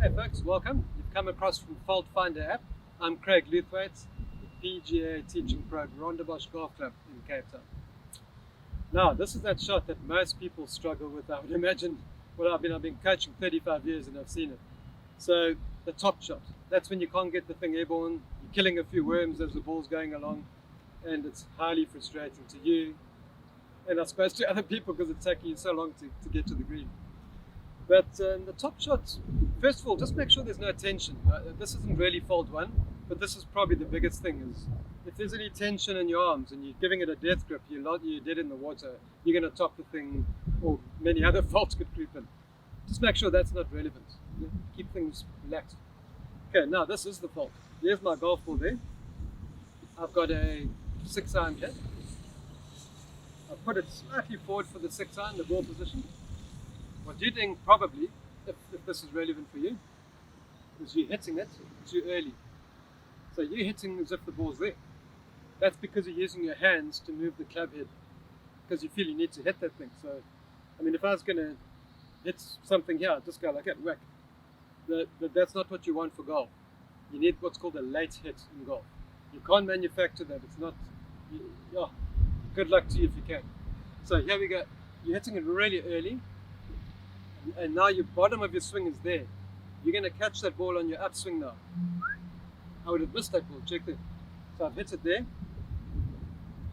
Hey folks, welcome. You've come across from Faultfinder App. I'm Craiglewgolf, the PGA teaching pro at Rondebosch Golf Club in Cape Town. Now, this is that shot that most people struggle with. I would imagine. Well, I've been coaching 35 years and I've seen it. So the top shot, that's when you can't get the thing airborne. You're killing a few worms as the ball's going along, and it's highly frustrating to you, and I suppose to other people because it's taking you so long to get to the green. But the top shot, first of all, just make sure there's no tension. This isn't really fault one, but this is probably the biggest thing is if there's any tension in your arms and you're giving it a death grip, you're dead in the water, you're going to top the thing, or many other faults could creep in. Just make sure that's not relevant. Keep things relaxed. Okay, now this is the fault. There's my golf ball there. I've got a 6-iron here. I've put it slightly forward for the 6-iron, the ball position. What you're doing probably, if this is relevant for you, is you're hitting it too early. So you're hitting as if the ball's there. That's because you're using your hands to move the club head because you feel you need to hit that thing. So, I mean, if I was going to hit something here, I'd just go like that, whack. But that's not what you want for golf. You need what's called a late hit in golf. You can't manufacture that. It's not, good luck to you if you can. So here we go. You're hitting it really early. And now your bottom of your swing is there. You're going to catch that ball on your upswing now. I would have missed that ball, check that. So I've hit it there.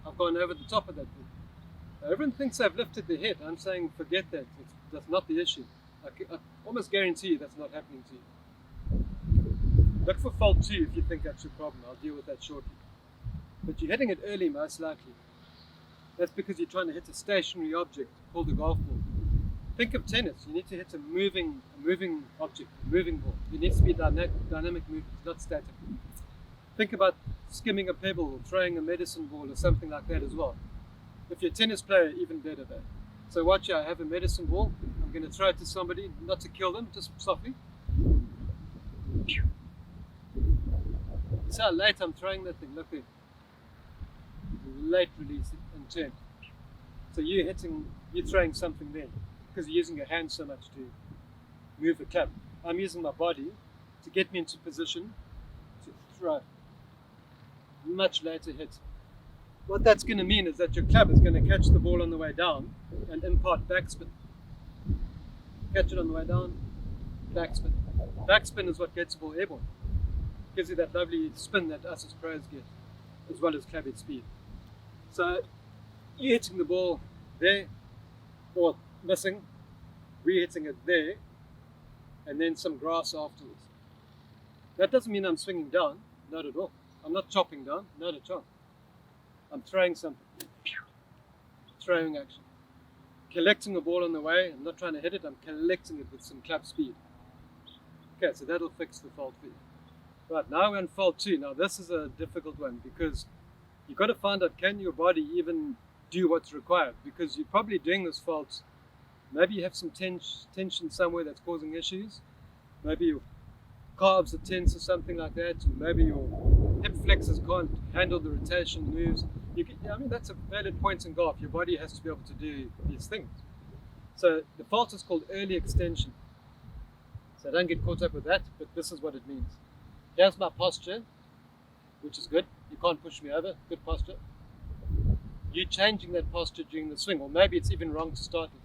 I've gone over the top of that ball. Now everyone thinks I've lifted the head. I'm saying forget that. That's not the issue. I almost guarantee you that's not happening to you. Look for fault 2 if you think that's your problem. I'll deal with that shortly. But you're hitting it early most likely. That's because you're trying to hit a stationary object called a golf ball. Think of tennis. You need to hit a moving object, a moving ball. It needs to be dynamic movement, not static. Think about skimming a pebble or throwing a medicine ball or something like that as well. If you're a tennis player, even better there. So watch here, I have a medicine ball. I'm going to throw it to somebody, not to kill them, just softly. See how late I'm throwing that thing, look there. Late release and turn. So you're throwing something there. Because you're using your hands so much to move the club. I'm using my body to get me into position to throw. Much later hit. What that's going to mean is that your club is going to catch the ball on the way down and impart backspin. Catch it on the way down, backspin. Backspin is what gets the ball airborne. Gives you that lovely spin that us as pros get, as well as club head speed. So you're hitting the ball there, or missing, re-hitting it there, and then some grass afterwards. That doesn't mean I'm swinging down, not at all. I'm not chopping down, not a chance. I'm throwing something. Throwing action. Collecting the ball on the way. I'm not trying to hit it, I'm collecting it with some club speed. Okay, so that'll fix the fault for you. Right, now we're on fault 2. Now this is a difficult one because you've got to find out, can your body even do what's required? Because you're probably doing this fault. Maybe you have some tension somewhere that's causing issues. Maybe your calves are tense or something like that. Or maybe your hip flexors can't handle the rotation moves. That's a valid point in golf. Your body has to be able to do these things. So the fault is called early extension. So don't get caught up with that, but this is what it means. Here's my posture, which is good. You can't push me over. Good posture. You're changing that posture during the swing, or maybe it's even wrong to start with.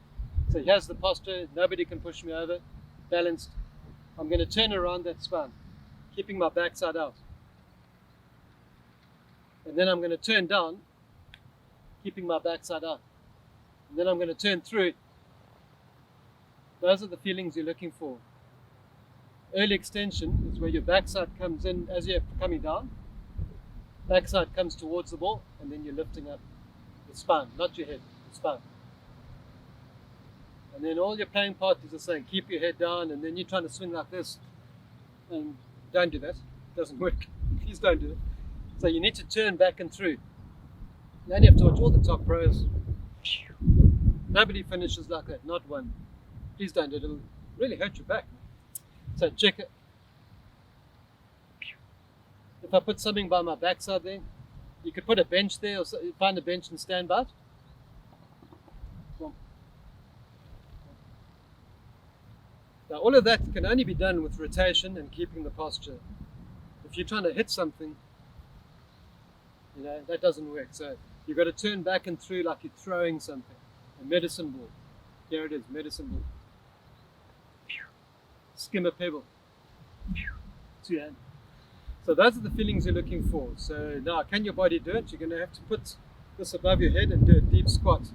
So here's the posture, nobody can push me over, balanced. I'm going to turn around that spine, keeping my backside out. And then I'm going to turn down, keeping my backside out. And then I'm going to turn through. Those are the feelings you're looking for. Early extension is where your backside comes in as you're coming down. Backside comes towards the ball, and then you're lifting up the spine, not your head, the spine. And then all your playing partners are saying, keep your head down, and then you're trying to swing like this. And don't do that. It doesn't work. Please don't do it. So you need to turn back and through. You only have to watch all the top pros. Nobody finishes like that, not one. Please don't do it. It'll really hurt your back. So check it. If I put something by my backside there, you could put a bench there, or find a bench and stand by it. Now all of that can only be done with rotation and keeping the posture. If you're trying to hit something, that doesn't work. So you've got to turn back and through like you're throwing something. A medicine ball. Here it is, medicine ball. Skim a pebble. Two hand. So those are the feelings you're looking for. So now, can your body do it? You're going to have to put this above your head and do a deep squat.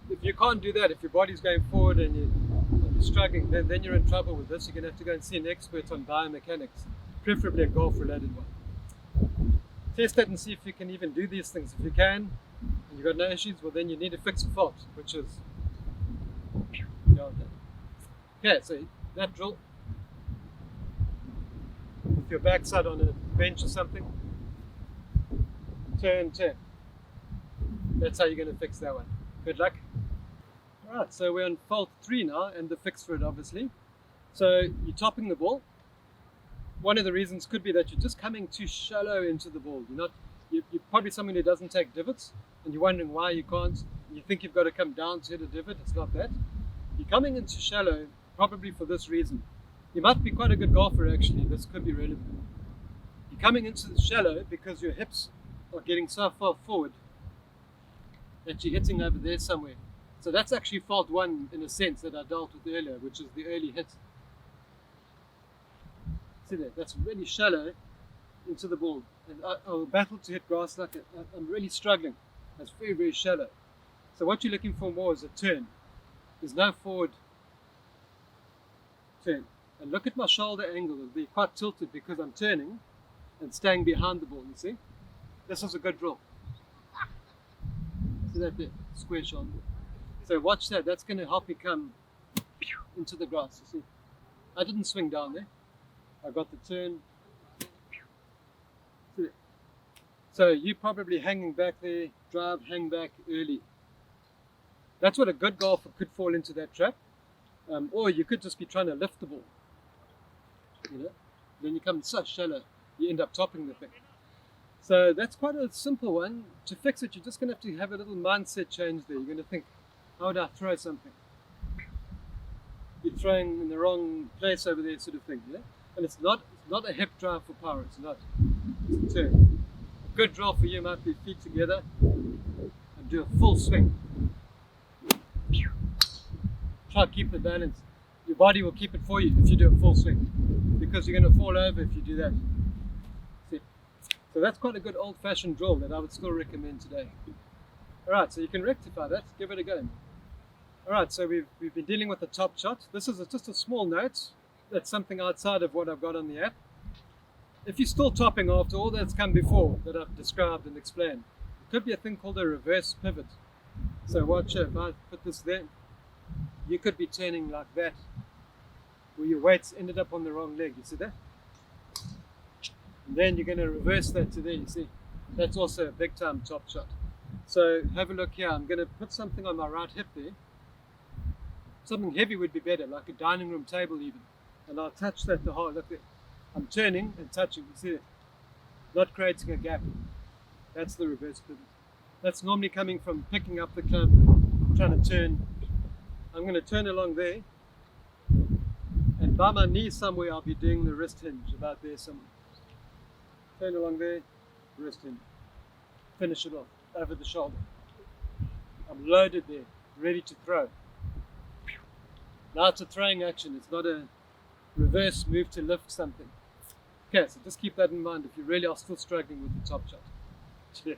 If you can't do that, if your body's going forward and you're struggling, then you're in trouble with this. You're going to have to go and see an expert on biomechanics, preferably a golf-related one. Test that and see if you can even do these things. If you can, and you've got no issues, well then you need to fix a fault, which is okay, so that drill with your backside on a bench or something, turn. That's how you're going to fix that one. Good luck. Alright, so we're on fault 3 now, and the fix for it obviously. So you're topping the ball. One of the reasons could be that you're just coming too shallow into the ball. You're probably someone who doesn't take divots, and you're wondering why you can't. You think you've got to come down to hit a divot. It's not that. You're coming into shallow probably for this reason. You might be quite a good golfer actually. This could be relevant. You're coming into the shallow because your hips are getting so far forward that you're hitting over there somewhere. So that's actually fault 1 in a sense that I dealt with earlier, which is the early hit. See there, that's really shallow into the ball. And I'll battle to hit grass like it. I'm really struggling. That's very, very shallow. So what you're looking for more is a turn. There's no forward turn. And look at my shoulder angle. It'll be quite tilted because I'm turning and staying behind the ball, you see? This is a good drill. See that there? Square shoulder. So watch that. That's going to help me come into the grass, you see? I didn't swing down there. I got the turn. See there? So you're probably hanging back there, drive, hang back early. That's what a good golfer could fall into, that trap. Or you could just be trying to lift the ball. Then you come so shallow, you end up topping the thing. So that's quite a simple one. To fix it, you're just going to have a little mindset change there. You're going to think, how would I throw something? You're throwing in the wrong place over there, sort of thing. And it's not a hip drive for power. It's not. It's a turn. A good drill for you might be feet together and do a full swing. Try to keep the balance. Your body will keep it for you if you do a full swing, because you're going to fall over if you do that. See? So that's quite a good old-fashioned drill that I would still recommend today. Alright, so you can rectify that. Give it a go. Alright, so we've been dealing with the top shot. This is just a small note. That's something outside of what I've got on the app. If you're still topping after all that's come before that I've described and explained, it could be a thing called a reverse pivot. So watch it. If I put this there, you could be turning like that, where your weights ended up on the wrong leg. You see that? And then you're going to reverse that to there. You see? That's also a big time top shot. So have a look here. I'm going to put something on my right hip there. Something heavy would be better, like a dining room table even. And I'll touch that the whole, look there. I'm turning and touching, you see it? Not creating a gap. That's the reverse pivot. That's normally coming from picking up the club, trying to turn. I'm going to turn along there, and by my knee somewhere I'll be doing the wrist hinge, about there somewhere. Turn along there, wrist hinge. Finish it off, over the shoulder. I'm loaded there, ready to throw. Now it's a throwing action, it's not a reverse move to lift something. Okay, so just keep that in mind if you really are still struggling with the top shot. Cheers.